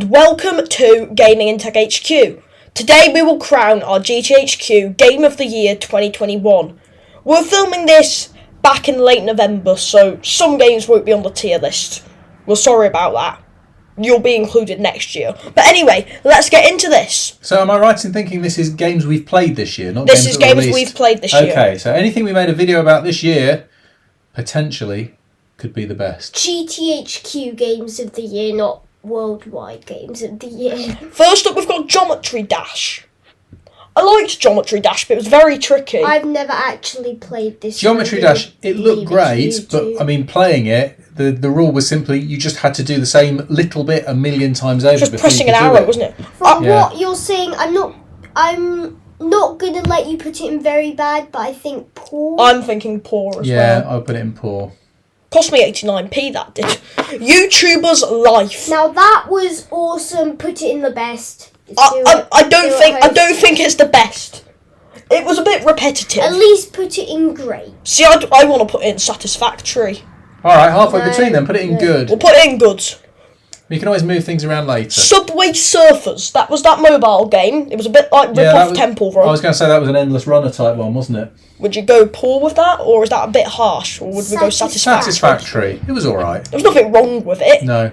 welcome to Gaming in Tech HQ. Today we will crown our GTHQ Game of the Year 2021. We're filming this back in late November, so some games won't be on the tier list. We're sorry about that. You'll be included next year. But anyway, let's get into this. So am I right in thinking this is games we've played this year, not This games is that were games released? we've played this year. Okay, so anything we made a video about this year, potentially, could be the best. GTHQ Games of the Year, not Worldwide Games of the Year. First up, we've got Geometry Dash. I liked Geometry Dash, but it was very tricky. I've never actually played this. Geometry Dash, it looked great, but I mean, playing it, the rule was simply you just had to do the same little bit a million times over. Just before pressing you an could do arrow, it. wasn't it? From what you're saying, I'm not gonna let you put it in very bad, but I think poor. I'm thinking poor as well. Yeah, I'll put it in poor. Cost me 89p, that did. YouTuber's Life. Now that was awesome. Put it in the best. I don't think it's the best. It was a bit repetitive. At least put it in great. See, I want to put it in Satisfactory. Alright, halfway between them, put it in good. We'll put it in good. You can always move things around later. Subway Surfers. That was that mobile game. It was a bit like rip-off Temple Run. I was going to say that was an endless runner type one, wasn't it? Would you go poor with that, or is that a bit harsh? Or would we go Satisfactory? Satisfactory. It was alright. There was nothing wrong with it. No.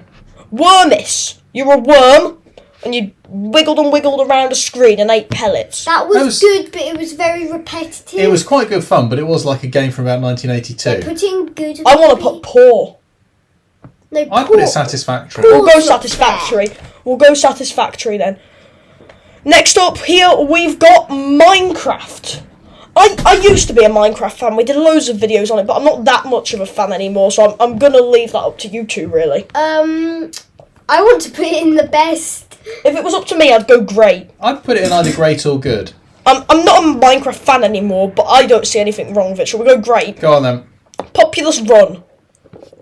Wormis. You're a worm, and you wiggled and wiggled around a screen and ate pellets. That was good, but it was very repetitive. It was quite good fun, but it was like a game from about 1982. Put it in good. I want to put poor. No, I put it Satisfactory. We'll go Satisfactory. We'll go Satisfactory then. Next up here, we've got Minecraft. I used to be a Minecraft fan. We did loads of videos on it, but I'm not that much of a fan anymore, so I'm going to leave that up to you two, really. I want to put it in the best. If it was up to me, I'd go great. I'd put it in either great or good. I'm not a Minecraft fan anymore, but I don't see anything wrong with it. Shall we go great? Go on then. Populous Run.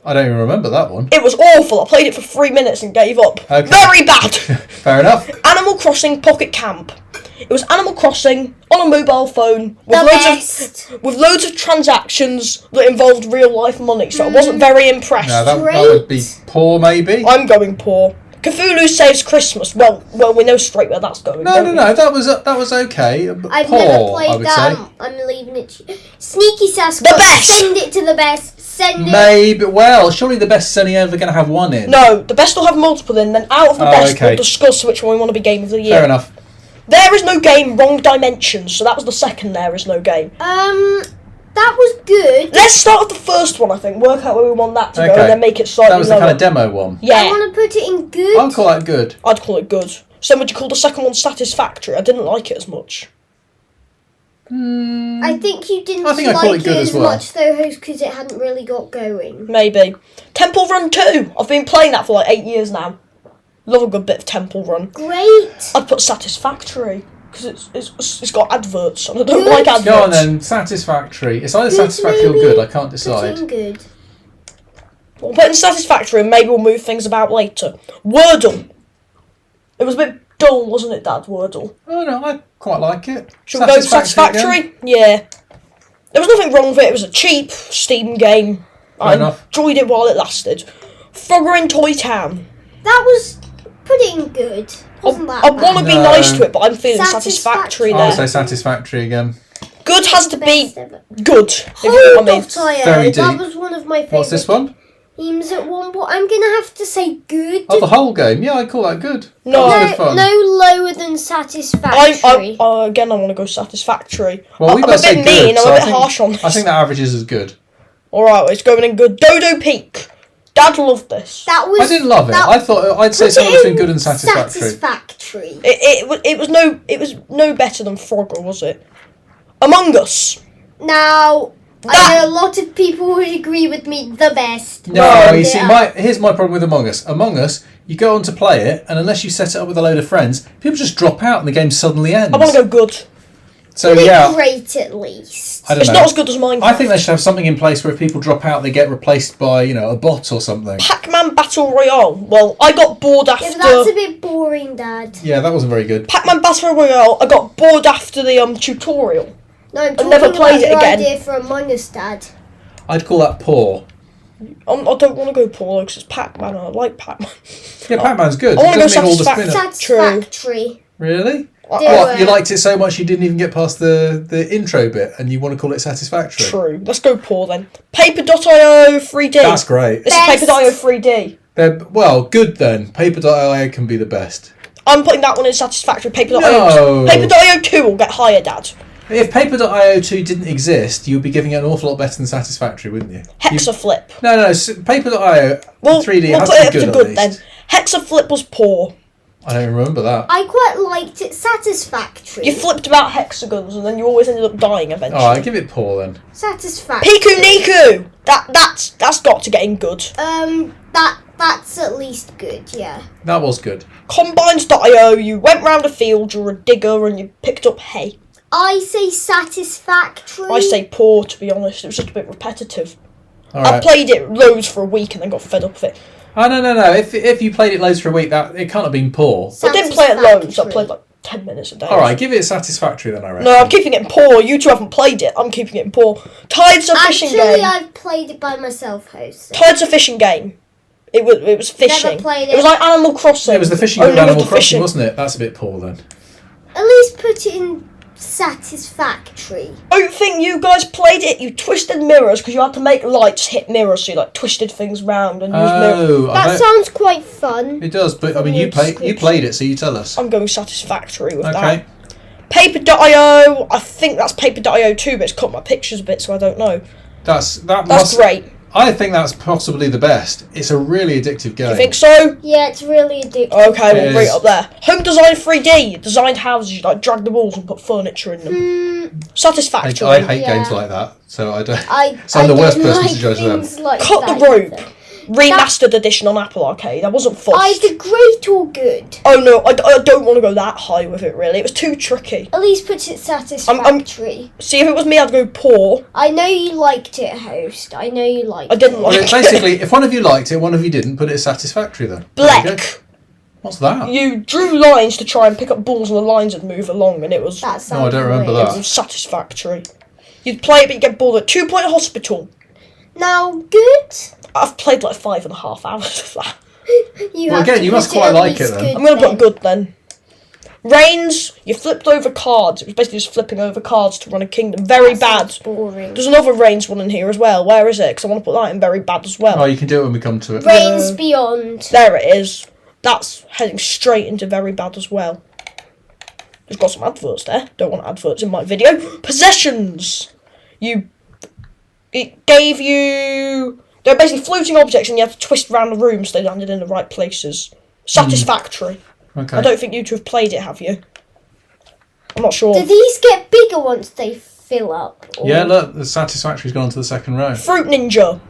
I don't even remember that one. It was awful. I played it for 3 minutes and gave up. Okay. Very bad. Fair enough. Animal Crossing Pocket Camp. It was Animal Crossing on a mobile phone with loads of transactions that involved real life money, so I wasn't very impressed. No, that would be poor, maybe. I'm going poor. Cthulhu Saves Christmas. Well, we know straight where that's going. No, that was okay. I've poor, never played I would that. say. I'm leaving it to you. Sneaky Sasquatch. The best! Send it to the best. Send it. Maybe. Well, surely the best is only ever going to have one in. No, the best will have multiple in, then out of the best we'll discuss which one we want to be Game of the Year. Fair enough. There Is No Game, Wrong Dimensions. So that was the second There Is No Game. That was good. Let's start with the first one, I think. Work out where we want that to go and then make it slightly That was the lower. kind of demo one. Yeah. I want to put it in good. I'd call that good. I'd call it good. So would you call the second one Satisfactory? I didn't like it as much. I think you didn't I think I'd call it good as well. much though, because it hadn't really got going. Maybe. Temple Run 2. I've been playing that for like 8 years now. Love a good bit of Temple Run. Great. I'd put Satisfactory because it's got adverts and I don't like adverts. Go on then, Satisfactory. It's either Satisfactory or good, I can't decide. Put it in good. We'll put in Satisfactory and maybe we'll move things about later. Wordle. It was a bit dull, wasn't it, Dad, Wordle? Oh no, I quite like it. Should we go Satisfactory? Yeah. There was nothing wrong with it. It was a cheap Steam game. I enjoyed it while it lasted. Frogger in Toy Town. That was pretty good. Wasn't that I bad? want to be nice to it, but I'm feeling Satisfactory there. I'll say Satisfactory again. Good has to be good. If you know what I mean. Very deep. That was one of my favourite What's this one? games at one point. I'm going to have to say good. Oh, the whole game? Yeah, I'd call that good. No. That was good fun. No lower than Satisfactory. Again, I want to go Satisfactory. Well, we I'm a both say bit good, mean, so I'm a I bit harsh on this. I think that averages as good. Alright, it's going in good. Dodo Peak. Dad loved this. I didn't love it. I thought I'd say something between good and satisfactory. Satisfactory. It was no better than Frogger, was it? Among Us. Now, I know a lot of people would agree with me. The best. No, you see, here's my problem with Among Us. Among Us, you go on to play it, and unless you set it up with a load of friends, people just drop out, and the game suddenly ends. I want to go good. So yeah, great at least. It's not as good as Minecraft. I think they should have something in place where if people drop out, they get replaced by a bot or something. Pac-Man Battle Royale. Well, I got bored after. Yeah, that's a bit boring, Dad. Yeah, that wasn't very good. Pac-Man Battle Royale. I got bored after the tutorial. No, I'm never talking played about it your again. idea for Among Us, Dad. I'd call that poor. I don't want to go poor because it's Pac-Man and I like Pac-Man. Yeah, Pac-Man's good. I want to go It doesn't need all the spin-offs. Satisfactory. Really? Do What, you it. liked it so much you didn't even get past the intro bit and you want to call it Satisfactory? True. Let's go poor then. Paper.io 3D. That's great. This Best. is Paper.io 3D. Well, good then. Paper.io can be the best. I'm putting that one in Satisfactory. Paper.io. No. Paper.io 2 will get higher, Dad. If Paper.io 2 didn't exist, you'd be giving it an awful lot better than Satisfactory, wouldn't you? Hexaflip. No, Paper.io We'll 3D we'll has put to it be up to good, good at then. least. Hexaflip was poor. I don't even remember that. I quite liked it. Satisfactory. You flipped about hexagons and then you always ended up dying eventually. Alright, give it poor then. Satisfactory. Piku Niku! That's got to get in good. That's at least good. Yeah. That was good. Combines.io, you went round a field, you're a digger and you picked up hay. I say satisfactory. I say poor, to be honest. It was just a bit repetitive. I Alright. played it loads for a week and then got fed up with it. Oh, no. If you played it loads for a week, that it can't have been poor. I didn't play it loads. I played like 10 minutes a day. Alright, give it Satisfactory then, I reckon. No, I'm keeping it in poor. You two haven't played it. I'm keeping it in poor. Tide's a fishing Actually, game. I've played it by myself, host. Tide's a fishing game. It was fishing. played It was it. like Animal Crossing. It was the fishing only of with Animal the Crossing, fishing. wasn't it? That's a bit poor then. At least put it in satisfactory. I don't think you guys played it. You twisted mirrors because you had to make lights hit mirrors, so you like twisted things round and used mirrors. Oh, That sounds quite fun. it does, but I mean, you played it, so you tell us. I'm going Satisfactory with Okay. that. Paper.io, I think that's Paper.io too, but it's cut my pictures a bit, so I don't know. That's Great. I think that's possibly the best. It's a really addictive game. You think so? Yeah, it's really addictive. Okay, It we'll bring is. it up there. Home Design 3D, you designed houses, you like drag the walls and put furniture in them. Satisfactory. I hate Yeah. games like that, so I don't. I I'm the worst don't person like to judge them. things like Cut that the rope. either. Remastered edition on Apple Arcade. That wasn't fussed. Either great or good. Oh no, I don't want to go that high with it really. It was too tricky. At least put it satisfactory. See, if it was me, I'd go poor. I know you liked it, host. I know you liked it. I didn't Well, like it. basically, if one of you liked it, one of you didn't, put it as Satisfactory then. There you go. Black. What's that? You drew lines to try and pick up balls and the lines would move along and it was, That sounds No, I don't remember weird. that. it was satisfactory. You'd play it but you get bored at 2 Point Hospital. Now, good. I've played like 5.5 hours of that. You Well, have again, to you put must quite at like least it then. good I'm going to put good then. Reigns, you flipped over cards. It was basically just flipping over cards to run a kingdom. Very That bad. sounds boring. There's another Reigns one in here as well. Where is it? Because I want to put that in very bad as well. Oh, you can do it when we come to it. Reigns Beyond. There it is. That's heading straight into very bad as well. There's got some adverts there. Don't want adverts in my video. Possessions. It gave you... They're basically floating objects and you have to twist around the room so they landed in the right places. Satisfactory. Okay. I don't think you two have played it, have you? I'm not sure. Do these get bigger once they fill up? Or- Yeah, look, the Satisfactory's gone on to the second row. Fruit Ninja.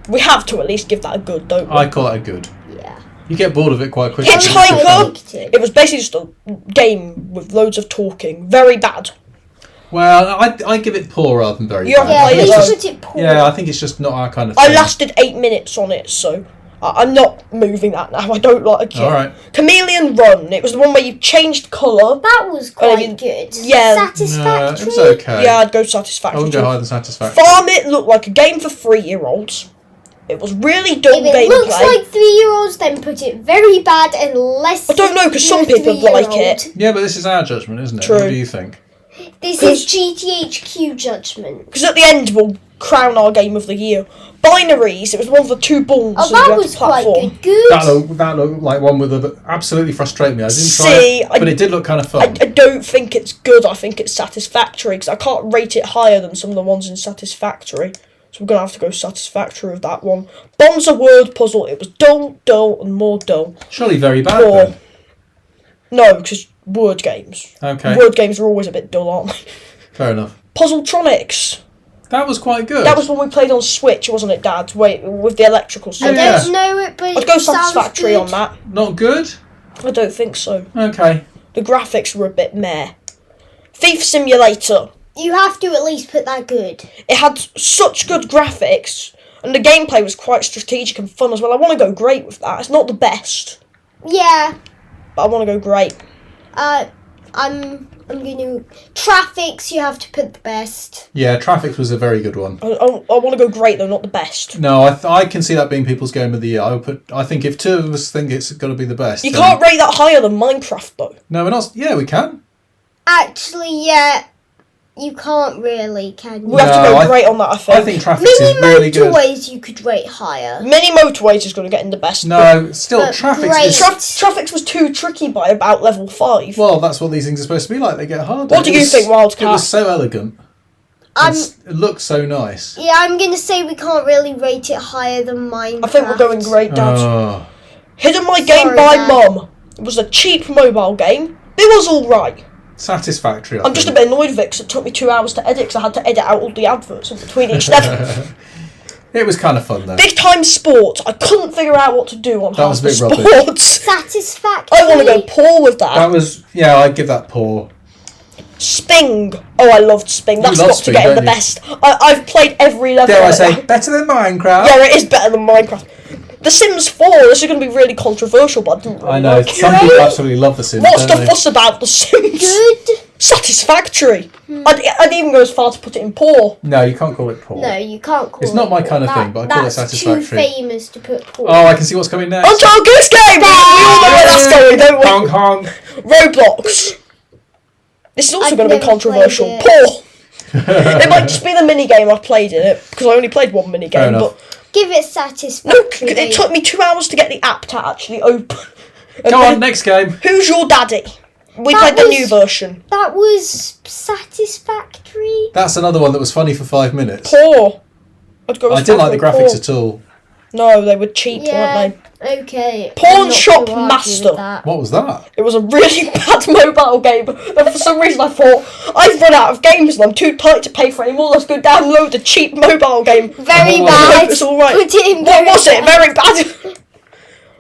We have to at least give that a good, don't we? I call that a good. Yeah. You get bored of it quite quickly. Hitchhiker. It was basically just a game with loads of talking. Very bad. Well, I give it poor rather than very You bad. haven't Yeah, played at it, least though. put it poor. Yeah, I think it's just not our kind of thing. I lasted 8 minutes on it, so I'm not moving that now. I don't like it. Alright. Chameleon Run. It was the one where you changed colour. That was quite good. yeah. No, Satisfactory. it was okay. Yeah, I'd go I Satisfactory. wouldn't go too. higher than Satisfactory. Farm It looked like a game for 3-year-olds. It was really dull If it looks gameplay. like 3-year-olds, then put it very bad unless. I don't know, 'cause some you're a people like 3-year-old. it. Yeah, but this is our judgment, isn't it? True. What do you think? This is GTHQ judgment. Because at the end we'll crown our game of the year. Binaries. It was one of the two balls. Oh, so you that had was to quite platform. good. That looked like one with a absolutely frustrate me. I didn't try See, it, but it did look kind of I fun. don't think it's good. I think it's Satisfactory because I can't rate it higher than some of the ones in Satisfactory. So we're going to have to go Satisfactory with that one. Bonza word puzzle. It was dull, and more dull. Surely very bad Poor. then. No, because word games. Okay, Word games are always a bit dull, aren't they? fair enough. Puzzletronics. That was quite good. That was one we played on Switch, wasn't it, Dad? Wait, with the electrical I switch. Yeah. don't know it, but I'd go it sounds Satisfactory good. on that. Not good? I don't think so. Okay. The graphics were a bit meh. Thief Simulator. You have to at least put that good. It had such good graphics, and the gameplay was quite strategic and fun as well. I want to go great with that. It's not the best, Yeah. but I want to go great. I'm Traffics, you have to put the best. Yeah, Traffic was a very good one. I want to go great though, not the best. No, I can see that being people's game of the year. I think if two of us think it's got to be the best, You can't rate that higher than Minecraft though. No, we're not. Yeah, we can. Actually, yeah, you can't really, can you? We have to go great on that, I think. I think Traffic Mini is really good. motorways you could rate higher. Mini Motorways is going to get in the best. No, still but Traffic great. is. Traffics was too tricky by about level 5. Well, that's what these things are supposed to be like. They get harder. What do you think, Wildcat? It was so elegant. It looked so nice. Yeah, I'm gonna say we can't really rate it higher than Minecraft. I think we're going great, Dad. Oh. Hidden My Game Sorry, by Dad. Mum. It was a cheap mobile game. It was alright. Satisfactory. I'm just a bit annoyed with it because it took me 2 hours to edit because I had to edit out all the adverts in between each level. It was kind of fun though. Big Time Sports. I couldn't figure out what to do on That was a bit rubbish. sports. Satisfactory. I want to go poor with that. That was I'd give that poor. Sping. Oh, I loved Sping. That's love got Sping, to get in the don't you? best. I've played every level. Dare I like say that. better than Minecraft? Yeah, it is better than Minecraft. The Sims 4. This is going to be really controversial, but I didn't really I know. like it. Some people absolutely love the Sims. What's don't the they? fuss about the Sims? Good. Satisfactory. I'd even go as far to put it in poor. No, you can't call it poor. No, you can't call it. It's not my kind of that. thing, but I call it That's Satisfactory. too famous to put poor. Oh, I can see what's coming next. Untitled Goose Game! We all know where that's going, don't we? Honk honk. Roblox. This is also I've going to be never controversial. played Poor. It might just be the mini game I've played in it because I only played one mini Fair game. enough. But Give it no, satisfactory. it took me 2 hours to get the app to actually open. And Go then- on, next game. Who's your daddy? We That played the was- new version. That was satisfactory. That's another one that was funny for 5 minutes. Poor. I'd go I as didn't far like the as graphics poor. at all. No, they were cheap, Yeah. weren't they? Okay. Pawn I'm not Shop gonna argue Master. with that. What was that? It was a really bad mobile game, and for some reason I thought, I've run out of games and I'm too tight to pay for any more, let's go download the cheap mobile game. Very What was bad. It's alright. Put it in What very was it? bad. Very bad.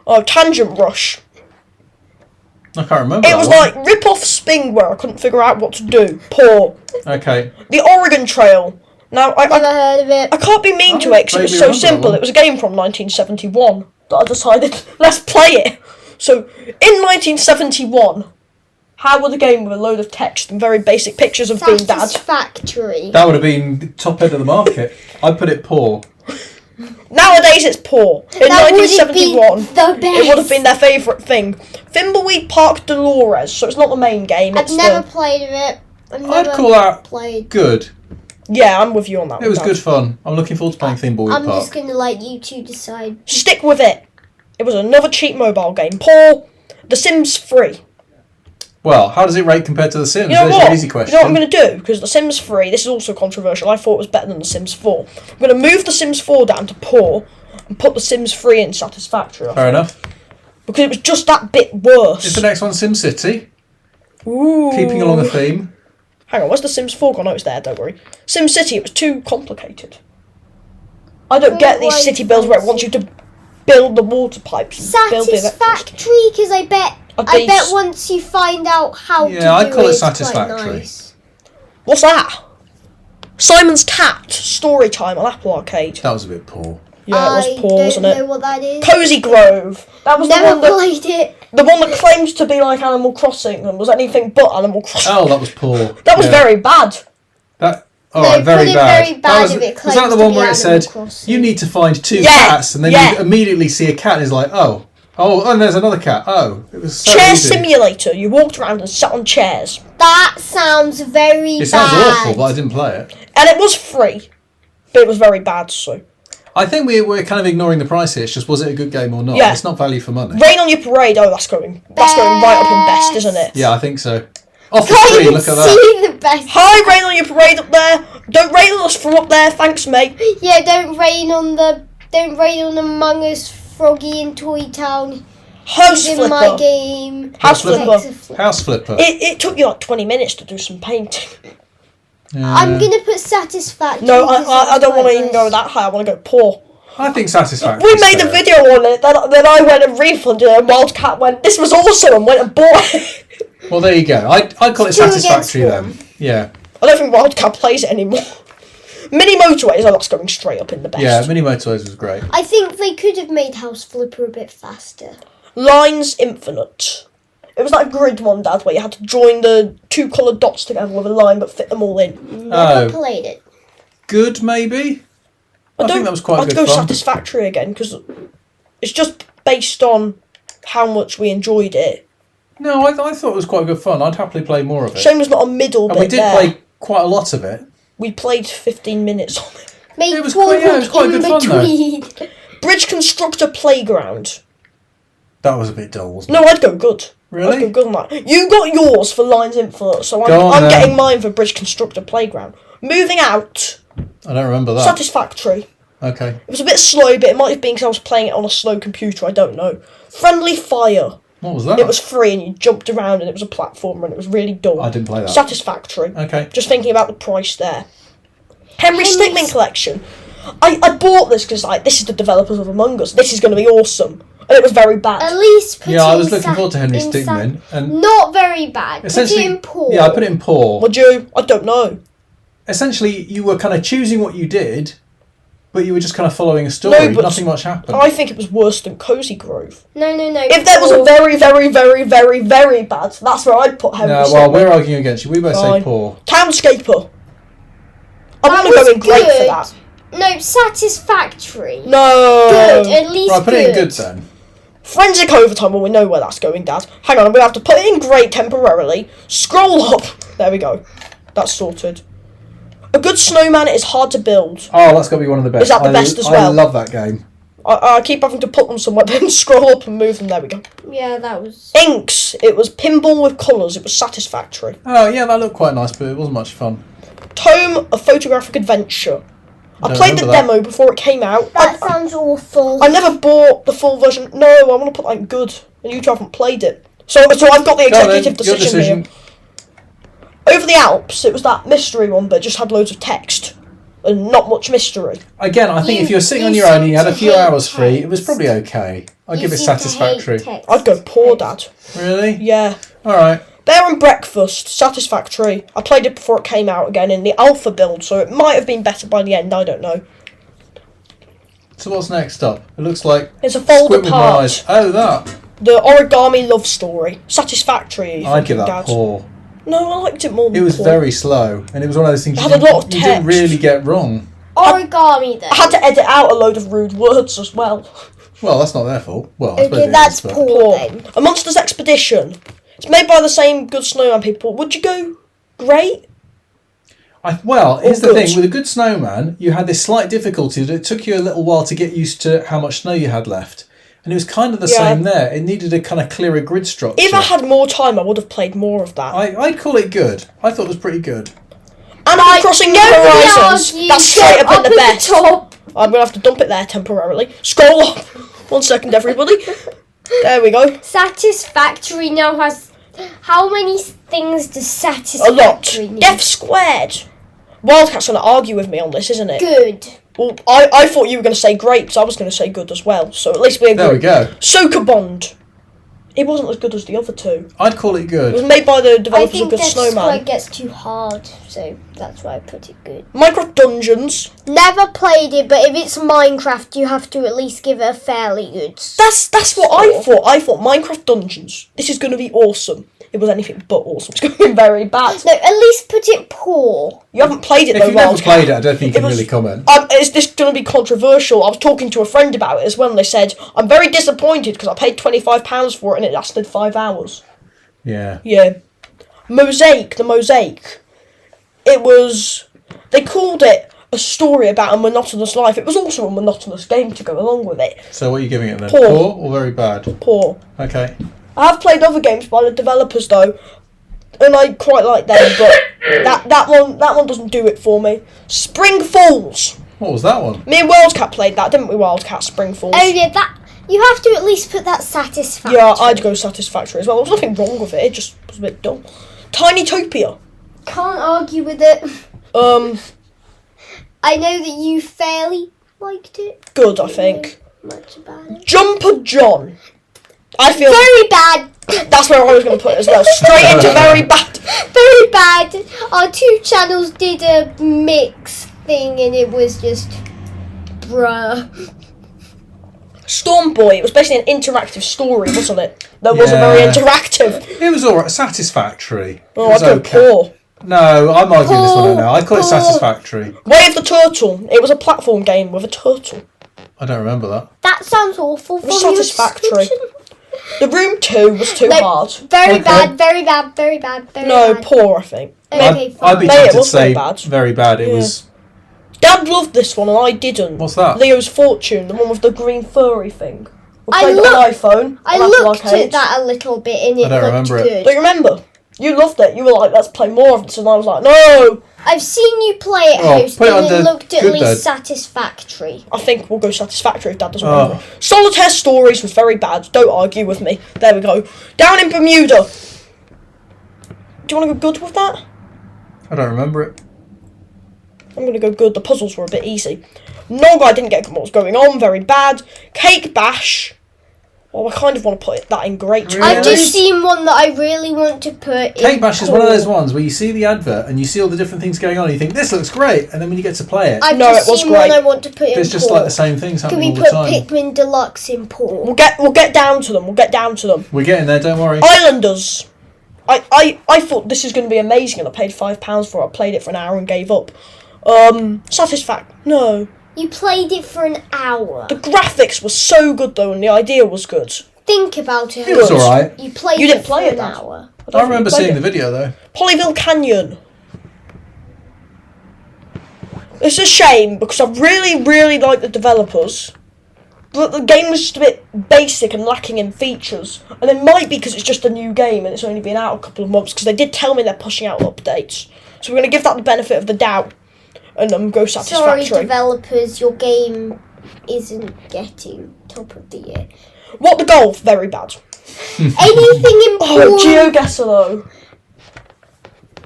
Oh, Tangent Rush. I can't remember. It that was one. like rip-off Sping where I couldn't figure out what to do. Poor. Okay. The Oregon Trail. Now, Never I heard of it. can't be mean to it because it was vaguely so remember that simple. one. It was a game from 1971 that I decided, let's play it. So, in 1971, how would a game with a load of text and very basic pictures of being dad? Satisfactory. That would have been the top end of the market. I'd put it poor. Nowadays it's poor. In That would 1971, be the best. it would have been their favourite thing. Thimbleweed Park Dolores, so it's not the main game. I've It's never played of it. I've I'd never call that played. good. Yeah, I'm with you on that one. It was Dad. good fun. I'm looking forward to playing Thimbleweed I'm Park. just gonna let you two decide. Stick with it. It was another cheap mobile game. Poor. The Sims 3. Well, how does it rate compared to The Sims? You know There's what? your easy question. You know what I'm going to do? Because The Sims 3, this is also controversial. I thought it was better than The Sims 4. I'm going to move The Sims 4 down to poor and put The Sims 3 in satisfactory. I Fair think. enough. Because it was just that bit worse. Is the next one Simcity? Ooh. Keeping along a theme. Hang on, where's The Sims 4 gone? Oh, it's there, don't worry. SimCity, it was too complicated. I don't get these Why city builds where it wants you to build the water pipes and build the electricity. Satisfactory, because I bet once you find out how to do I'd call it it's quite satisfactory. nice. What's that? Simon's Tapped Story Time on Apple Arcade. That was a bit poor. Yeah, it was poor, wasn't I don't know it? what that is. Cozy Grove. That was Never the one that played it. the one that claims to be like Animal Crossing and was anything but Animal Crossing. Oh, that was poor. That was Yeah. very bad. That. No, Alright, very put it bad. very bad That was if it that claims the to one be where it Animal said Crossing. you need to find 2 Yeah, cats, and then yeah. you immediately see a cat, and it's like, oh, and there's another cat. Oh, it was so Chair easy. simulator. You walked around and sat on chairs. That sounds very It bad. sounds awful, but I didn't play it. And it was free. But it was very bad, so. I think we're kind of ignoring the price here. It's just, was it a good game or not? Yeah. It's not value for money. Rain on Your Parade. Oh, that's going right up in best, isn't it? Yeah, I think so. Off the Can't screen, even look at that. see the best. Hi, Rain on Your Parade up there. Don't rain on us from up there, thanks, mate. Yeah, don't rain on Among Us, Froggy in Toy Town. House In my Flipper. game. House Flipper. Flipper. House Flipper. It took you like 20 minutes to do some painting. I'm gonna put satisfactory. No, because I don't want to quite even go nice. that high. I want to go poor. I think Satisfactory. We made a video on it, then I went and refunded it, and Wildcat went, this was awesome, and went and bought it. Well, there you go. I'd call it Two against Satisfactory one. then. Yeah. I don't think Wildcat plays it anymore. Mini Motorways, that's going straight up in the best. Yeah, Mini Motorways was great. I think they could have made House Flipper a bit faster. Lines Infinite. It was like a grid one, Dad, where you had to join the 2 coloured dots together with a line but fit them all in. Never played it. Good, maybe? I think that was quite I'd good go fun. Satisfactory again, because it's just based on how much we enjoyed it. No, I thought it was quite good fun. I'd happily play more of it. Shame there's not a middle And bit we did there. play quite a lot of it. We played 15 minutes on it. Maybe It was quite good fun, though. Bridge Constructor Playground. That was a bit dull, wasn't No, I'd go good. Really? I'd go good on that. You got yours for Lines Infinite, so Go on, I'm then. getting mine for Bridge Constructor Playground. Moving out, it? I don't remember that. Satisfactory. Okay. It was a bit slow, but it might have been because I was playing it on a slow computer, I don't know. Friendly Fire. What was that? It was free and you jumped around and it was a platformer and it was really dull. I didn't play that. Satisfactory. Okay. Just thinking about the price there. Henry Stickmin Collection. I bought this because this is the developers of Among Us. This is going to be awesome. And it was very bad. At least put it Yeah, I in was looking forward to Henry Stickmin. And Not very bad. Put it essentially, in poor. yeah, I put it in poor. Would you? I don't know. Essentially, you were kind of choosing what you did, but you were just kind of following a story. No, but Nothing much happened. I think it was worse than Cozy Grove. No. If that was a very, very, very, very, very bad, that's where I'd put Henry No, Stickmin. well, we're arguing against you. We both say Fine. poor. Townscaper. I That want to go was in great for good. that. No, Satisfactory. No. Good, at least Right, put good. it in good then. Forensic Overtime, well, we know where that's going, Dad. Hang on, I'm going to have to put it in great temporarily. Scroll up. There we go. That's sorted. A good snowman is hard to build. Oh, that's got to be one of the best. Is that the best as well? I love that game. I keep having to put them somewhere, then scroll up and move them. There we go. Yeah, that was... Inks. It was pinball with colours. It was Satisfactory. Oh, yeah, that looked quite nice, but it wasn't much fun. Tome of Photographic Adventure. I Don't played the remember that. demo before it came out. That sounds awful. I never bought the full version. No, I want to put that good. And you two haven't played it. So I've got the Go on then, executive your decision here. Over the Alps, it was that mystery one, but it just had loads of text. And not much mystery. Again, I think if you were sitting on your own and you had a few hours free, it was probably okay. I'd give it Satisfactory. I'd go poor, Dad. Really? Yeah. Alright. Bear and Breakfast, Satisfactory. I played it before it came out again in the alpha build, so it might have been better by the end, I don't know. So what's next up? It looks like It's a fold Squid with my apart. eyes. Oh, that. The Origami Love Story. Satisfactory, I'd give that Dad. poor. No, I liked it more than It was poor. very slow, and it was one of those things It you had a lot of didn't, you didn't text. really get wrong. Origami, then. I had to edit out a load of rude words as well. Well, that's not their fault. Well, I suppose Okay, it that's is, but- poor Poor. then. A Monsters Expedition. It's made by the same Good Snowman people. Would you go great? Well, here's the good. thing. With a good snowman, you had this slight difficulty that it took you a little while to get used to how much snow you had left. And it was kind of the Yeah. same there. It needed a kind of clearer grid structure. If I had more time, I would have played more of that. I'd call it good. I thought it was pretty good. Animal Crossing New nobody Horizons. argues. That's straight up in the Up at best. top. I'm going to have to dump it there temporarily. Scroll up. 1 second, everybody. There we go. Satisfactory now has... How many things does A lot. Satisfactory need? Death Squared. Wildcat's going to argue with me on this, isn't it? Good. Well, I thought you were going to say great, because I was going to say good as well. So at least we agree. There we go. Sokabond. It wasn't as good as the other two. I'd call it It was good. made by the I developers of think Good that square Snowman. gets too hard, so that's why I put it good. Minecraft Dungeons. Never played it, but if it's Minecraft, you have to at least give it a fairly good. That's what I thought. I thought Minecraft Dungeons. This is going to be awesome. It was anything but awesome. It's going to be very bad. No, at least put it poor. You haven't played it If though, you've never Wildcat. played it, I don't think you It can was- really comment. Is this going to be controversial? I was talking to a friend about it as well, and they said, I'm very disappointed because I paid £25 for it and it lasted 5 hours. Yeah. Yeah. Mosaic, the Mosaic. It was... They called it a story about a monotonous life. It was also a monotonous game to go along with it. So what are you giving it then? Poor. Poor or very bad? Poor. Okay. I have played other games by the developers though, and I quite like them, but that one doesn't do it for me. Spring Falls. What was that one? Me and Wildcat played that, didn't we? Wildcat Spring Falls. Oh yeah, that you have to at least put that Satisfactory. Yeah, I'd go Satisfactory as well. There was nothing wrong with it. It just was a bit dull. Tiny Topia. Can't argue with it. I know that you fairly liked it. Good, I think. Much about it. Jumper John. I feel Very bad. that's where I was going to put it as well. Straight into very bad. Very bad. Our two channels did a mix thing and it was just bruh. Storm Boy. It was basically an interactive story, wasn't it? That wasn't very interactive. It was alright. Satisfactory. Oh, I go poor. No, I'm arguing this one out now. I call it Satisfactory. Way of the Turtle. It was a platform game with a turtle. I don't remember that. That sounds awful. It was Satisfactory. The Room 2 was too hard. Very Okay. bad, very bad, very bad, very No, bad. poor, I think. Okay, I'd fine. be Mate, it tempted to was very say bad. very bad. It Yeah. was. Dad loved this one and I didn't. What's that? Leo's Fortune, the one with the green furry thing. We I played it on look- iPhone. I on Apple looked Arcade. at that a little bit and it I don't looked remember it. good. Don't you remember? You loved it. You were like, let's play more of this. And I was like, no. I've seen you play it, Oh, host, put it and under it looked at good least then. satisfactory. I think we'll go Satisfactory if Dad doesn't Oh. remember. Solitaire Stories was very bad. Don't argue with me. There we go. Down in Bermuda. Do you want to go good with that? I don't remember it. I'm going to go good. The puzzles were a bit easy. Nog, I didn't get what was going on. Very bad. Cake Bash. Well, I kind of want to put that in great. Really? I've just seen one that I really want to put in Cake Bash is one of poor. those ones where you see the advert and you see all the different things going on and you think, this looks great. And then when you get to play it, I've No, just it was seen great. one I want to put in it's just poor. like the same things Can happening we all the put time. Pikmin Deluxe in poor? We'll get down to them. We'll get down to them. We're getting there, don't worry. Islanders. I thought this is going to be amazing and I paid £5 for it. I played it for an hour and gave up. No. You played it for an hour. The graphics were so good though and the idea was good. Think about it. It was host. alright. You played You didn't it play for it, an Dad. hour. I remember seeing the video though. Polyville Canyon. It's a shame because I really, really like the developers. But the game was just a bit basic and lacking in features. And it might be because it's just a new game and it's only been out a couple of months because they did tell me they're pushing out updates. So we're going to give that the benefit of the doubt and go Sorry, Satisfactory. developers, your game isn't getting top of the year. What the Golf? Very bad. Anything Oh, important? GeoGuessr though.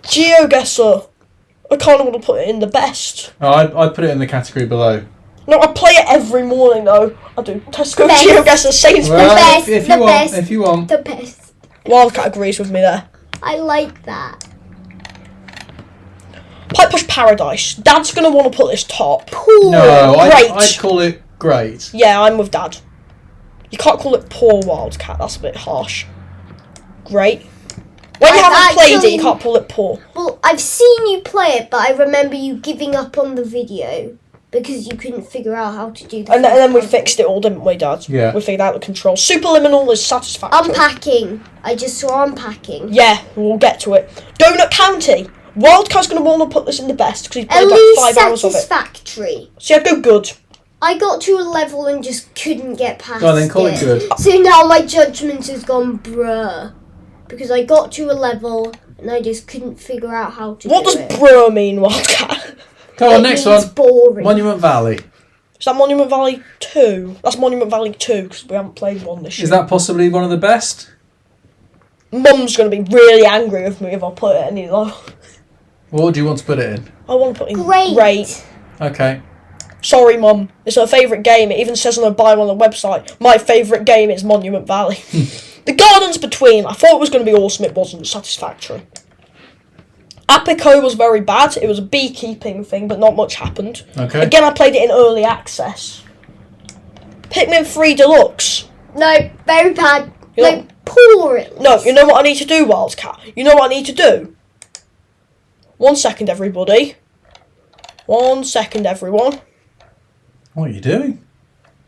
GeoGuessr. I kind of want to put it in the best. Oh, I put it in the category below. No, I play it every morning though. I do. Tesco, Best. GeoGuessr, Sainsbury's. Well, best, if the you want, best. if you want. The best. Wildcat agrees with me there. I like that. Pipe Push Paradise. Dad's going to want to put this top. Poor. No, Great. I'd call it great. Yeah, I'm with Dad. You can't call it poor Wildcat. That's a bit harsh. Great. When you I've haven't played it, actually- you can't call it poor. Well, I've seen you play it, but I remember you giving up on the video because you couldn't figure out how to do the And then we puzzle. fixed it all, didn't we, Dad? Yeah. We figured out the controls. Superliminal is Satisfactory. Unpacking. I just saw unpacking. Yeah, we'll get to it. Donut County. Wildcat's going to want to put this in the best because he's At played least like 5 hours of it. satisfactory. So yeah, go good. I got to a level and just couldn't get past Go on then, call it good. So now my judgment has gone bruh. Because I got to a level and I just couldn't figure out how to What do does it. bruh mean, Wildcat? Go on, It next means one. boring. Monument Valley. Is that Monument Valley 2? That's Monument Valley 2 because we haven't played one this year. Is that possibly one of the best? Mum's going to be really angry with me if I put it any lower. What do you want to put it in? I want to put in Great. Okay. Sorry, Mum. It's her favourite game. It even says on the bio on the website, my favourite game is Monument Valley. The Gardens Between. I thought it was going to be awesome. It wasn't. Satisfactory. Apico was very bad. It was a beekeeping thing, but not much happened. Okay. Again, I played it in early access. Pikmin 3 Deluxe. No, very bad. You No, know- poor at least. No, you know what I need to do, Wildcat? You know what I need to do? 1 second, everybody. 1 second, everyone. What are you doing?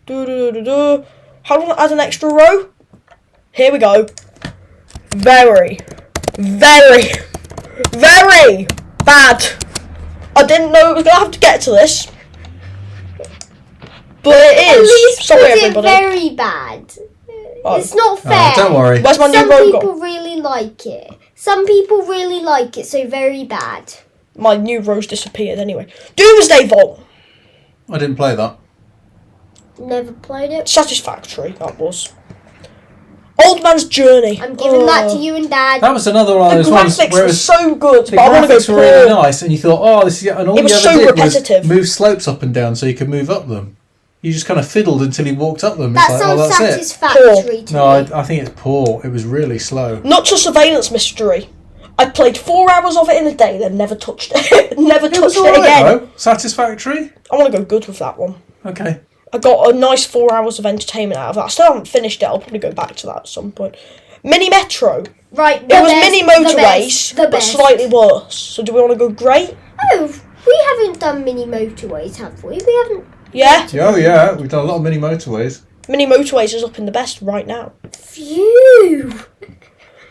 Do. How do I add an extra row? Here we go. Very bad. I didn't know I was going to have to get to this. But it At is. least Sorry, put everybody. it very bad. Oh. It's not fair. Oh, don't worry. Where's my new Some row people gone? really like it. Some people really like it, so very bad. My new row's disappeared anyway. Doomsday Vault. I didn't play that. Never played it. Satisfactory, that was. Old Man's Journey. I'm giving that to you and Dad. That was another one of The those ones graphics where it were was, so good, the but I want to go graphics were really poor. nice, and you thought, oh, this is, and all It was you ever so did repetitive. was move slopes up and down so you could move up them. You just kind of fiddled until you walked up them. That It's like, sounds oh, that's it. satisfactory to No, me. I think it's poor. It was really slow. Not to Surveillance Mystery. I played 4 hours of it in a day, then never touched it. Never It was touched it alright again. though. Satisfactory. I want to go good with that one. Okay. I got a nice 4 hours of entertainment out of that. I still haven't finished it. I'll probably go back to that at some point. Mini Metro. Right, It was Mini Motorways, but slightly worse. So do we want to go great? Oh, we haven't done Mini Motorways, have we? We haven't. Yeah. Oh yeah, we've done a lot of Mini Motorways. Mini Motorways is up in the best right now. Phew.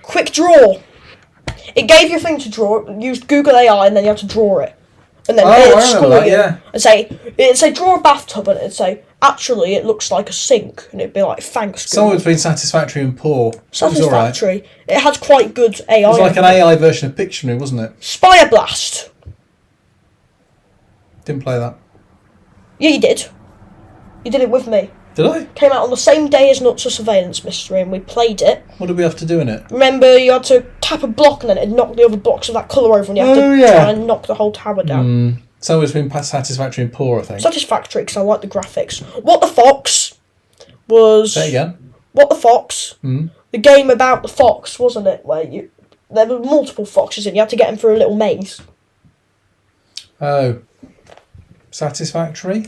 Quick Draw. It gave you a thing to draw. It used Google AI, and then you had to draw it. And then it'd score you. It'd say draw a bathtub, and it'd say, actually, it looks like a sink. And it'd be like, thanks, Google. Somewhere between Satisfactory and Poor. Satisfactory. Right. It had quite good AI. It was like an AI version of Pictionary, wasn't it? Spire Blast. Didn't play that. Yeah, you did. You did it with me. Did I? Came out on the same day as Nuts a Surveillance Mystery, and we played it. What did we have to do in it? Remember, you had to tap a block, and then it'd knock the other blocks of that colour over, and you have to try and knock the whole tower down. Somewhere between Satisfactory and Poor, I think. Satisfactory, because I like the graphics. What the Fox was... Say again. What the Fox? The game about the fox, wasn't it? Where there were multiple foxes, and you had to get them through a little maze. Oh. Satisfactory?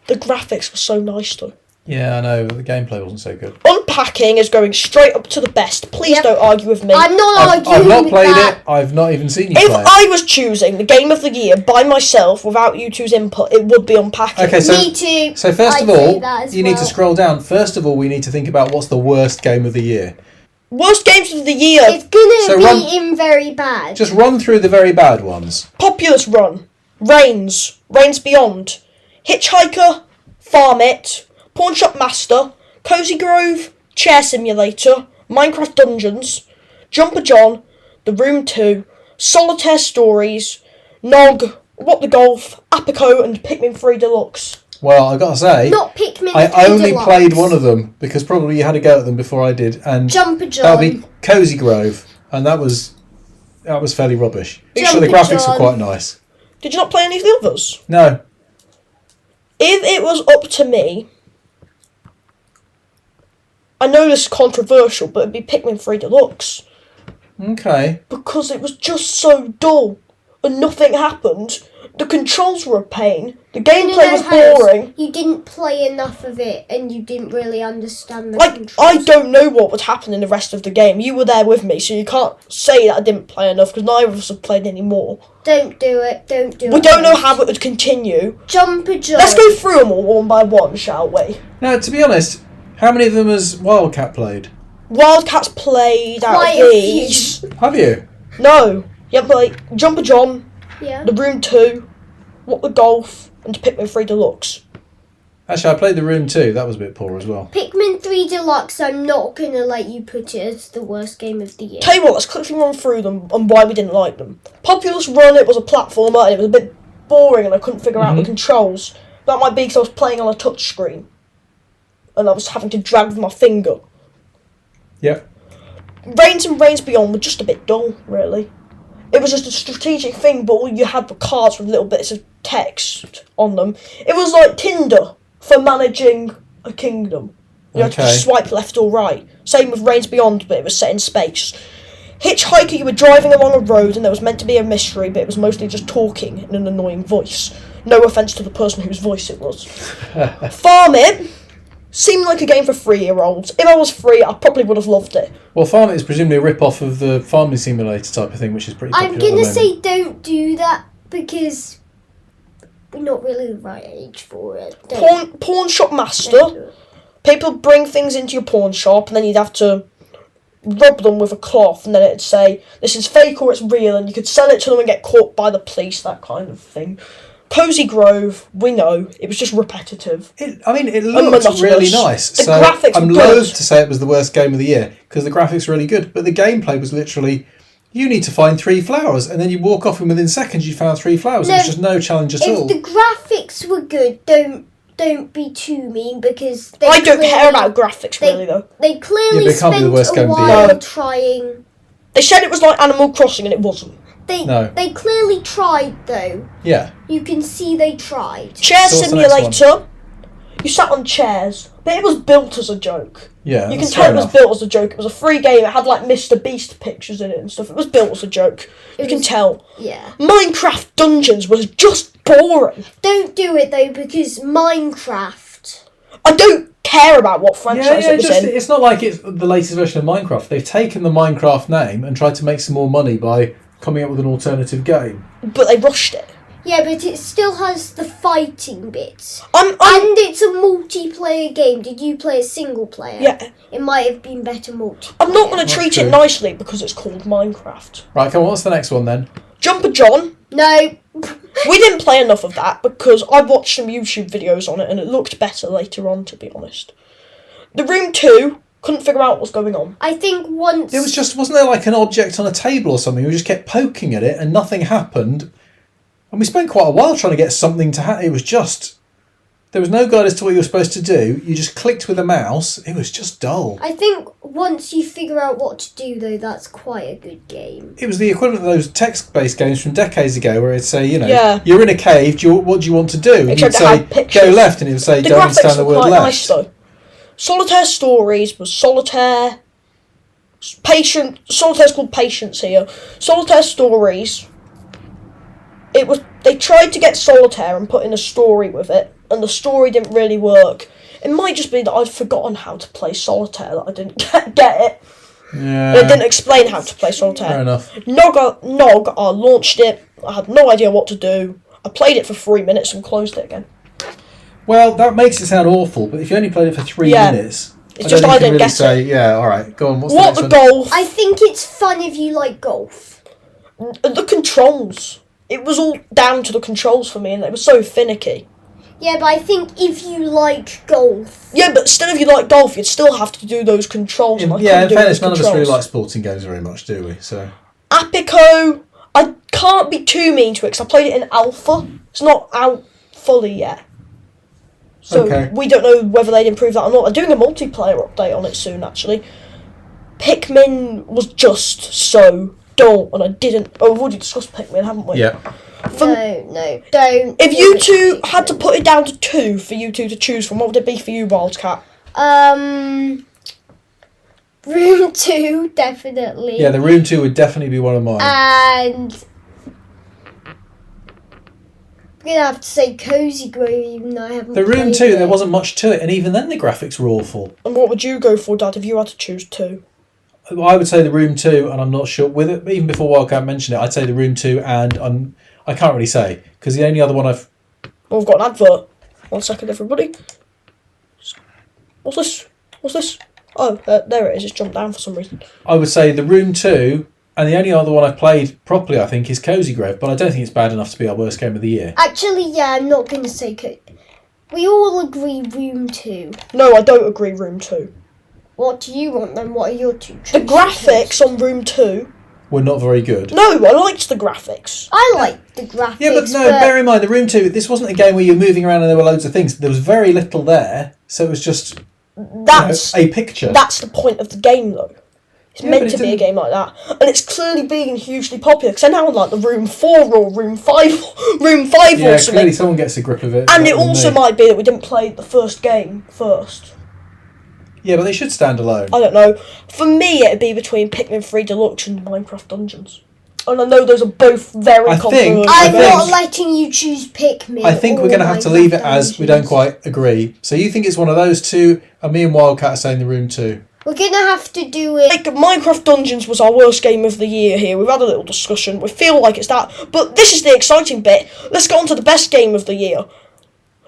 The graphics were so nice, though. Yeah, I know, but the gameplay wasn't so good. Unpacking is going straight up to the best. Please don't argue with me. I'm not arguing I've not with played that. it. I've not even seen you If play it. I was choosing the game of the year by myself without you two's input, it would be Unpacking. Okay, so, Me too. So first I'd of all, say that as you need to scroll down. First of all, we need to think about what's the worst game of the year. Worst games of the year. It's gonna So be run- in very bad. Just run through the very bad ones. Populous Run, Reigns Beyond, Hitchhiker, Farm It, Pawn Shop Master, Cozy Grove, Chair Simulator, Minecraft Dungeons, Jumper John, The Room 2, Solitaire Stories, Nog, What the Golf, Apico, and Pikmin 3 Deluxe. Well, I've got to say, Not Pikmin 3 I only Deluxe. played one of them because probably you had a go at them before I did, and Jumper John. that'll be Cozy Grove, and that was fairly rubbish. But the graphics were quite nice. Did you not play any of the others? No. If it was up to me, I know this is controversial, but it'd be Pikmin 3 Deluxe. Okay. Because it was just so dull and nothing happened. The controls were a pain. The gameplay was boring. You didn't play enough of it and you didn't really understand the Like, controls. I don't know what would happen in the rest of the game. You were there with me, so you can't say that I didn't play enough, because neither of us have played any more. Don't do it. Don't do it. We don't know how it would continue. Jumper John. Let's go through them all one by one, shall we? Now, to be honest, how many of them has Wildcat played? Wildcats played out Quite of a these. Have you? No. You haven't played Jumper John, Yeah. The Room 2, What the Golf, and Pikmin 3 Deluxe. Actually, I played The Room 2. That was a bit poor as well. Pikmin 3 Deluxe, I'm not going to let you put it as the worst game of the year. Tell you what, let's quickly run through them and why we didn't like them. Populous Run, it was a platformer and it was a bit boring and I couldn't figure out the controls. That might be because I was playing on a touch screen and I was having to drag with my finger. Yep. Reigns and Reigns Beyond were just a bit dull, really. It was just a strategic thing, but all you had were cards with little bits of text on them. It was like Tinder for managing a kingdom. You had to just swipe left or right. Same with Reigns Beyond, but it was set in space. Hitchhiker, you were driving along a road and there was meant to be a mystery, but it was mostly just talking in an annoying voice. No offence to the person whose voice it was. Farm It seemed like a game for 3-year-olds. If I was 3, I probably would have loved it. Well, Farm It is presumably a rip-off of the farming simulator type of thing, which is pretty popular. I'm going to say don't do that because we're not really the right age for it. Pawn Shop Master. People bring things into your pawn shop and then you'd have to rub them with a cloth and then it'd say this is fake or it's real and you could sell it to them and get caught by the police, that kind of thing. Cozy Grove, we know, it was just repetitive. It looked really nice. The so graphics I'm were loath good. to say it was the worst game of the year because the graphics were really good, but the gameplay was literally you need to find 3 flowers and then you walk off and within seconds you found 3 flowers. No, It was just no challenge at all. If the graphics were good, don't be too mean because I don't care about graphics really though. They clearly but it can't be spent the worst a game of the while year. trying. They said it was like Animal Crossing and it wasn't. They clearly tried though. Yeah. You can see they tried. Chair So what's the next Simulator. You sat on chairs, but it was built as a joke. Yeah, You can that's tell fair it was enough. built as a joke. It was a free game. It had like Mr. Beast pictures in it and stuff. It was built as a joke. You can tell. Yeah. Minecraft Dungeons was just boring. Don't do it though because Minecraft. I don't care about what franchise it was in. It's not like it's the latest version of Minecraft. They've taken the Minecraft name and tried to make some more money by coming up with an alternative game. But they rushed it. Yeah, but it still has the fighting bits. And it's a multiplayer game. Did you play a single player? Yeah. It might have been better multiplayer. I'm not going to treat true. it nicely because it's called Minecraft. Right, come on, what's the next one then? Jumper John. No. We didn't play enough of that because I watched some YouTube videos on it and it looked better later on, to be honest. The Room 2, couldn't figure out what's going on. I think once... It was just, wasn't there like an object on a table or something? We just kept poking at it and nothing happened. And we spent quite a while trying to get something to happen. It was just... There was no guide as to what you were supposed to do. You just clicked with a mouse. It was just dull. I think once you figure out what to do, though, that's quite a good game. It was the equivalent of those text-based games from decades ago where it'd say, Yeah. you're in a cave, what do you want to do? And Except you'd it say, had pictures. go left, and it would say, The don't understand graphics the were word quite left. nice, though. Solitaire Stories was Solitaire's called Patience here. Solitaire Stories. They tried to get Solitaire and put in a story with it, and the story didn't really work. It might just be that I'd forgotten how to play Solitaire, that I didn't get it. Yeah. They didn't explain how to play Solitaire. Fair enough. Nog, I launched it. I had no idea what to do. I played it for 3 minutes and closed it again. Well, that makes it sound awful, but if you only played it for 3 minutes... It's just I didn't get it. Yeah, alright, go on, what's the What next the one? golf? I think it's fun if you like golf. The controls. It was all down to the controls for me, and they were so finicky. Yeah, but I think if you like golf... Yeah, but still, if you like golf, you'd still have to do those controls. And I In couldn't do fairness, those none of us controls. really like sporting games very much, do we? So Apico, I can't be too mean to it, because I played it in alpha. It's not out fully yet. So Okay. we don't know whether they'd improve that or not. They're doing a multiplayer update on it soon, actually. Pikmin was just so dull, and I didn't... Oh, we've already discussed Pikmin, haven't we? yeah. No, don't. If you two had to put it down to 2 for you two to choose from, what would it be for you, Wildcat? Room 2, definitely. Yeah, the Room 2 would definitely be one of mine. And... I'm going to have to say Cozy Grove, even though I haven't The Room played 2, it. there wasn't much to it, and even then the graphics were awful. And what would you go for, Dad, if you had to choose 2? I would say the Room 2, and I'm not sure with it. Even before Wildcat mentioned it, I'd say the Room 2, and I can't really say because the only other one I've. Well, we've got an advert. 1 second, everybody. What's this? Oh, there it is. It's jumped down for some reason. I would say the Room 2, and the only other one I've played properly, I think, is Cozy Grove, but I don't think it's bad enough to be our worst game of the year. Actually, yeah, I'm not going to say we all agree Room 2. No, I don't agree. Room 2. What do you want then? What are your two choices? The graphics on Room 2. Were not very good. No, I liked the graphics. I like the graphics. Yeah, but no, bear in mind, the Room 2, this wasn't a game where you're moving around and there were loads of things. There was very little there, so it was just That's a picture. That's the point of the game, though. It's Yeah, meant but to it be a didn't- game like that, and it's clearly being hugely popular. Because they're now on like the Room 4 or Room 5, Room 5 Yeah, or clearly something. someone gets a grip of it. And better it than also me. might be that we didn't play the first game first. Yeah, but they should stand alone. I don't know. For me, it'd be between Pikmin 3 Deluxe and Minecraft Dungeons. And I know those are both very I think- controversial. I'm I not think- letting you choose Pikmin. I think we're going to have to leave it as we don't quite agree. So you think it's one of those two, and me and Wildcat are saying the Room 2. We're going to have to do it. Like, Minecraft Dungeons was our worst game of the year here. We've had a little discussion. We feel like it's that. But this is the exciting bit. Let's go on to the best game of the year.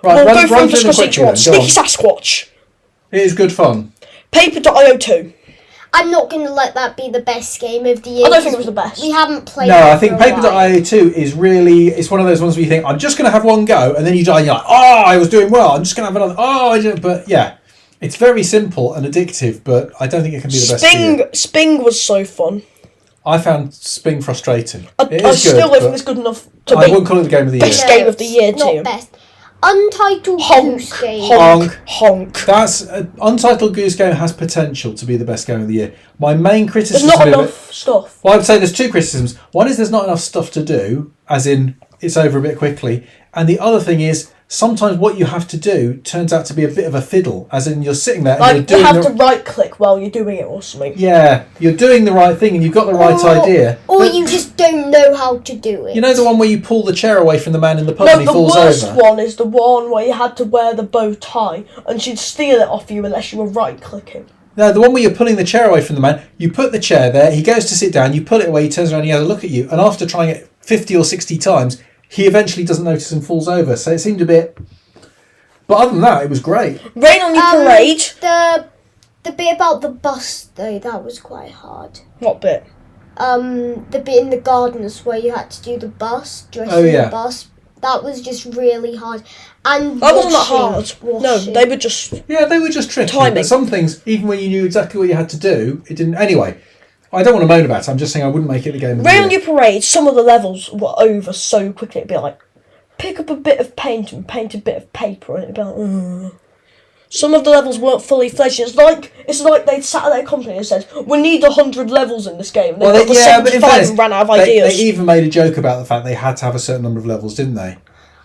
Right, We'll go run through and through them discuss each quickly one. then. Go Sneaky on. Sasquatch. It is good fun. Paper.io 2. I'm not going to let that be the best game of the year. I don't think it was the best. We haven't played No, it I think for a while. Paper.io 2 is really, it's one of those ones where you think, I'm just going to have one go, and then you die and you're like, oh, I was doing well, I'm just going to have another, oh, I didn't, but yeah. It's very simple and addictive, but I don't think it can be the best year. Sping was so fun. I found Sping frustrating. I It is still good, don't think but it's good enough to I be wouldn't call it the game of the year. best game of the year, Not Tim. best. Untitled Honk, Goose Game. honk, honk. That's Untitled Goose Game has potential to be the best game of the year. My main There's criticism not of it, enough stuff. well, I would say there's two criticisms. One is there's not enough stuff to do, as in it's over a bit quickly, and the other thing is sometimes what you have to do turns out to be a bit of a fiddle, as in you're sitting there and Like, you're doing you have to right-click while you're doing it or something. Yeah, you're doing the right thing and you've got the right idea. Or but you just don't know how to do it. you know the one where you pull the chair away from the man in the pub No, and he the falls worst over? one is the one where you had to wear the bow tie and she'd steal it off you unless you were right-clicking. No, the one where you're pulling the chair away from the man, you put the chair there, he goes to sit down, you pull it away, he turns around, he has a look at you, and after trying it 50 or 60 times, he eventually doesn't notice and falls over. So it seemed a bit... But other than that, it was great. Rain on Your Parade. The bit about the bus, though, that was quite hard. What bit? The bit in the gardens where you had to do the bus, dressing the bus. That was just really hard. And That wasn't that hard. No, they were just... Yeah, they were just tricky. Timing. But some things, even when you knew exactly what you had to do, it didn't... Anyway, I don't want to moan about it. I'm just saying I wouldn't make it the game of the Rain year. on Your Parade, some of the levels were over so quickly. It'd be like, pick up a bit of paint and paint a bit of paper, and it'd be like, ugh. Some of the levels weren't fully fledged. It's like they'd sat at their company and said, we need 100 levels in this game. And they got the 75 and ran out of ideas. They even made a joke about the fact they had to have a certain number of levels, didn't they?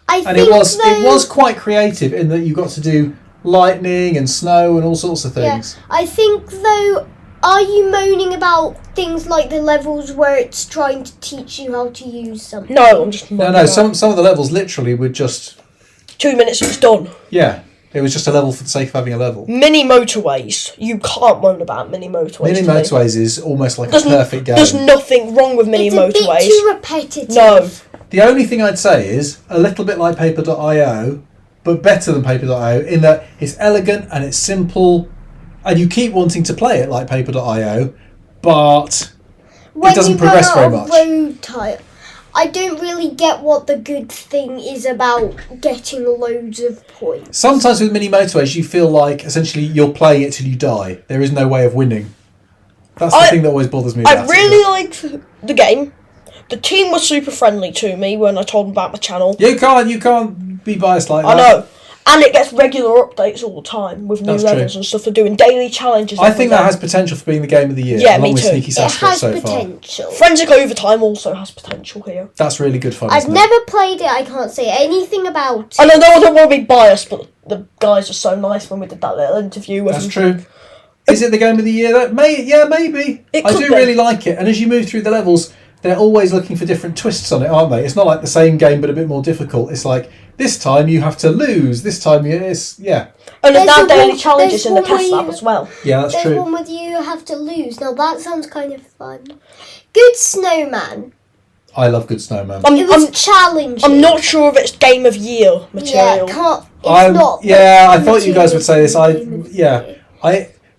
It was quite creative in that you got to do lightning and snow and all sorts of things. Yeah, I think, though, are you moaning about things like the levels where it's trying to teach you how to use something? No, I'm just... No, some of the levels literally were just... 2 minutes, it was done. Yeah. It was just a level for the sake of having a level. Mini motorways. You can't moan about mini motorways. Mini motorways is almost like a perfect game. There's nothing wrong with mini motorways. It's a bit too repetitive. No. The only thing I'd say is a little bit like Paper.io, but better than Paper.io in that it's elegant and it's simple, and you keep wanting to play it like Paper.io, but it doesn't progress very much. Road type, I don't really get what the good thing is about getting loads of points. Sometimes with mini motorways, you feel like essentially you're playing it till you die. There is no way of winning. That's the thing that always bothers me about I really liked the game. The team was super friendly to me when I told them about my channel. You can't be biased like that. I know. And it gets regular updates all the time with new levels and stuff. They're doing daily challenges. I think that has potential for being the game of the year. Yeah, along me with too. Sneaky Sasquatch so far. It has potential. Forensic Overtime also has potential here. That's really good fun. I've never played it. I can't say anything about it. And I know I don't want to be biased, but the guys are so nice when we did that little interview with That's them. true. Is it the game of the year? Maybe. I do really like it. And as you move through the levels, they're always looking for different twists on it, aren't they? It's not like the same game, but a bit more difficult. It's like, this time you have to lose. This time it's... Yeah. And there's now daily challenges in the test lab as well. Yeah, that's true. There's one with you have to lose. Now that sounds kind of fun. Good Snowman. I love Good Snowman. It was challenging. I'm not sure if it's Game of Year material. It's not. Yeah, I thought you guys would say this.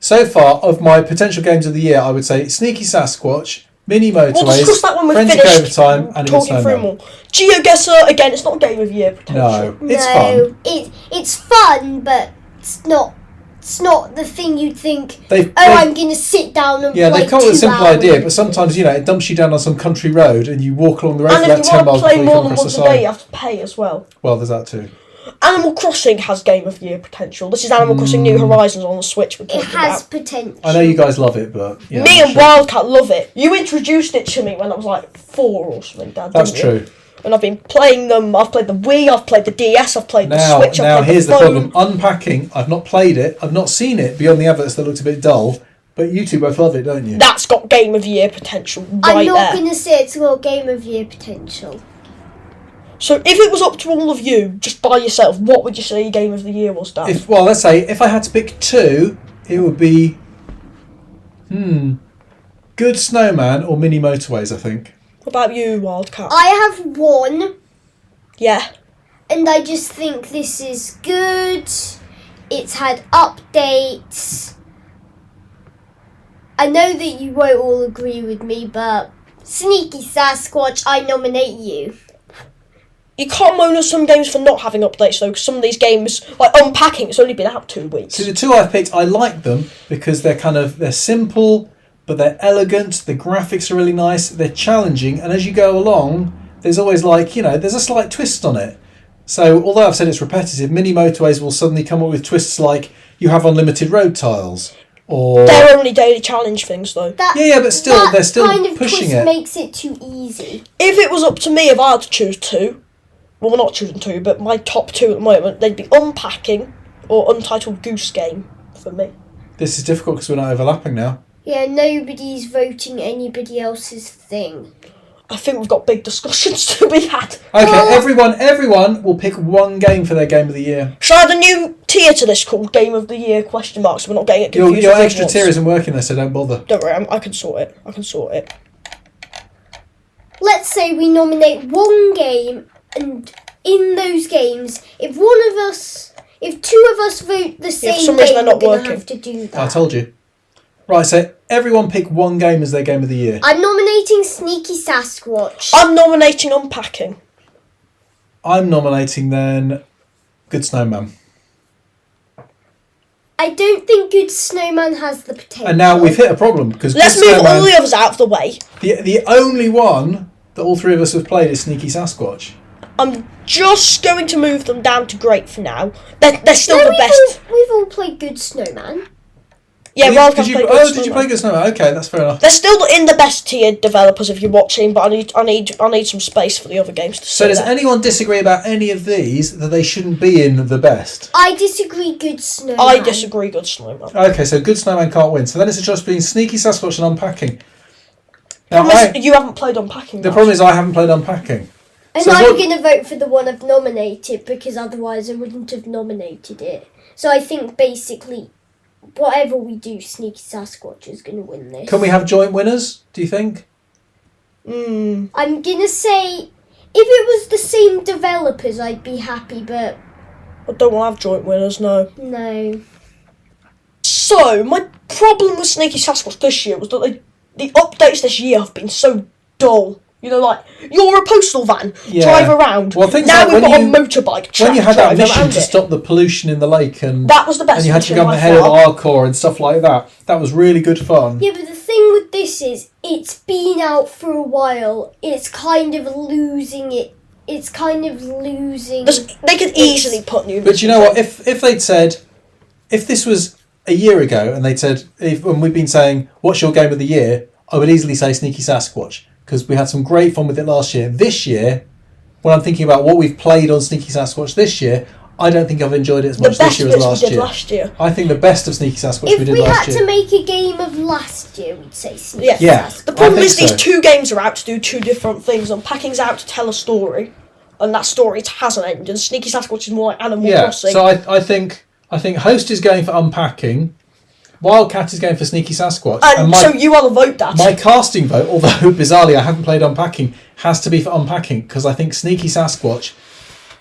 So far, of my potential games of the year, I would say Sneaky Sasquatch, Mini Motorways, We'll discuss that when we're Forensic finished Overtime, and a Good Snowman. GeoGuessr, again, it's not Game of Year potential. No, it's fun. It's fun, but it's not the thing you'd think. I'm going to sit down and play. Yeah, they've come up with a simple 2 hours. idea, but sometimes it dumps you down on some country road, and you walk along the road for And about if you 10 want to miles play before you more come than across the once a day, sign. you have to pay as well. Well, there's that too. Animal Crossing has Game of Year potential. This is Animal Crossing New Horizons on the Switch. It has potential. I know you guys love it, but yeah, me and Wildcat love it. You introduced it to me when I was like 4 or something, Dad. That's didn't you? true. And I've been playing them. I've played the Wii, I've played the DS, I've played the Switch, Now I've played here's the the phone. problem. Unpacking, I've not played it, I've not seen it beyond the adverts that looked a bit dull, but you two both love it, don't you? That's got Game of Year potential right I'm not there. going to say it's got Game of Year potential. So if it was up to all of you, just by yourself, what would you say Game of the Year was, Dan? Let's say, if I had to pick 2, it would be... Good Snowman or Mini Motorways, I think. What about you, Wildcat? I have 1. Yeah. And I just think this is good. It's had updates. I know that you won't all agree with me, but Sneaky Sasquatch, I nominate you. You can't moan at some games for not having updates, though, because some of these games, like Unpacking, it's only been out 2 weeks. So the 2 I've picked, I like them because they're simple, but they're elegant, the graphics are really nice, they're challenging, and as you go along, there's always there's a slight twist on it. So although I've said it's repetitive, Mini Motorways will suddenly come up with twists like you have unlimited road tiles. Or they're only daily challenge things, though. But still, they're still kind of pushing twist it. Makes it too easy. If it was up to me, if I had to choose 2, well, we're not choosing two, but my top two at the moment, they'd be Unpacking or Untitled Goose Game for me. This is difficult because we're not overlapping now. Yeah, nobody's voting anybody else's thing. I think we've got big discussions to be had. Okay, everyone will pick one game for their game of the year. Shall I add a new tier to this called Game of the Year ? So we're not getting it confused. Your extra tier isn't working there, so don't bother. Don't worry, I can sort it. Let's say we nominate one game, and in those games, if two of us vote the same for some reason game, they're not we're going to working. have to do that. I told you. Right, so everyone pick one game as their game of the year. I'm nominating Sneaky Sasquatch. I'm nominating Unpacking. I'm nominating then Good Snowman. I don't think Good Snowman has the potential. And now we've hit a problem because Let's move all the others out of the way. The only one that all three of us have played is Sneaky Sasquatch. I'm just going to move them down to great for now. They're still the best. We've all played Good Snowman. Yeah, did you play Good Snowman? Okay, that's fair enough. They're still in the best tier developers if you're watching, but I need some space for the other games to sit So does there. anyone disagree about any of these that they shouldn't be in the best? I disagree, Good Snowman. I disagree, Good Snowman. Okay, so Good Snowman can't win. So then it's a choice between Sneaky Sasquatch and Unpacking. Now, You haven't played Unpacking. the problem is I haven't played Unpacking. And So I'm going to vote for the one I've nominated because otherwise I wouldn't have nominated it. So I think basically, whatever we do, Sneaky Sasquatch is going to win this. Can we have joint winners, do you think? I'm going to say, if it was the same developers, I'd be happy, but I don't want to have joint winners, no. no. So, my problem with Sneaky Sasquatch this year was that the updates this year have been so dull. You know, like, you're a postal van, drive around. Well, things now like we've got when a motorbike. When you had that mission around to it. stop the pollution in the lake and That was the best and you had to mission go by ahead of far. Arcor and stuff like that. That was really good fun. Yeah, but the thing with this is, it's been out for a while. It's kind of losing it. It's kind of losing. They could easily put new. But you know what? If they'd said, if this was a year ago and they'd said, when we've been saying, what's your game of the year? I would easily say Sneaky Sasquatch because we had some great fun with it last year. This year, when I'm thinking about what we've played on Sneaky Sasquatch this year, I don't think I've enjoyed it as much this year as last year. I think the best of Sneaky Sasquatch we did last year. If we had to make a game of last year, we'd say Sneaky Sasquatch. Yeah. The problem is these two games are out to do two different things. Unpacking's out to tell a story, and that story has an end. And Sneaky Sasquatch is more like Animal Crossing. So I think Host is going for Unpacking, Wildcat is going for Sneaky Sasquatch, and so you are the vote, Dad. My casting vote, although bizarrely I haven't played Unpacking, has to be for Unpacking because I think Sneaky Sasquatch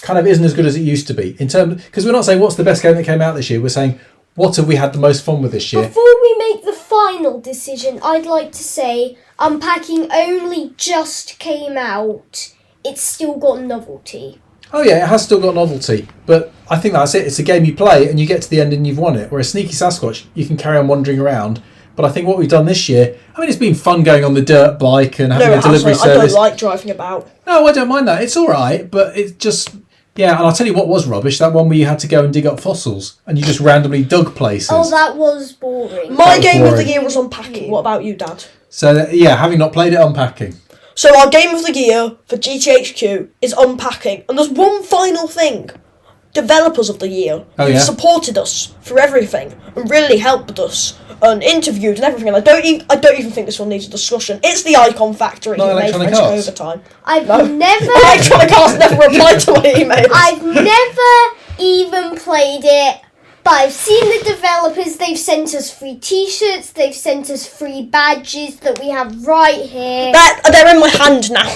kind of isn't as good as it used to be in terms, because we're not saying what's the best game that came out this year. We're saying what have we had the most fun with this year. Before we make the final decision, I'd like to say Unpacking only just came out. It's still got novelty. Oh yeah, it has still got novelty, but I think that's it. It's a game you play and you get to the end and you've won it. Whereas Sneaky Sasquatch, you can carry on wandering around. But I think what we've done this year, I mean, it's been fun going on the dirt bike and having a delivery service. I don't like driving about. No, I don't mind that. It's all right, but it's just... Yeah, and I'll tell you what was rubbish, that one where you had to go and dig up fossils and you just randomly dug places. Oh, that was boring. My game of the year was Unpacking. What about you, Dad? So, having not played it, Unpacking. So our game of the year for GTHQ is Unpacking. And there's one final thing. Developers of the year. Who've supported us through everything and really helped us and interviewed and everything. And I don't even think this one needs a discussion. It's the Icon Factory who made French Overtime. Electronic Arts never replied to my emails. I've never even played it. But I've seen the developers, they've sent us free t-shirts, they've sent us free badges that we have right here. They're in my hand now.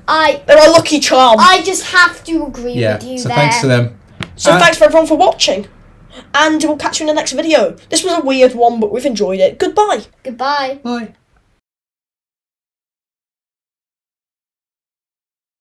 They're a lucky charm. I just have to agree with you so there. thanks to them. So thanks for everyone for watching. And we'll catch you in the next video. This was a weird one, but we've enjoyed it. Goodbye. Goodbye. Bye.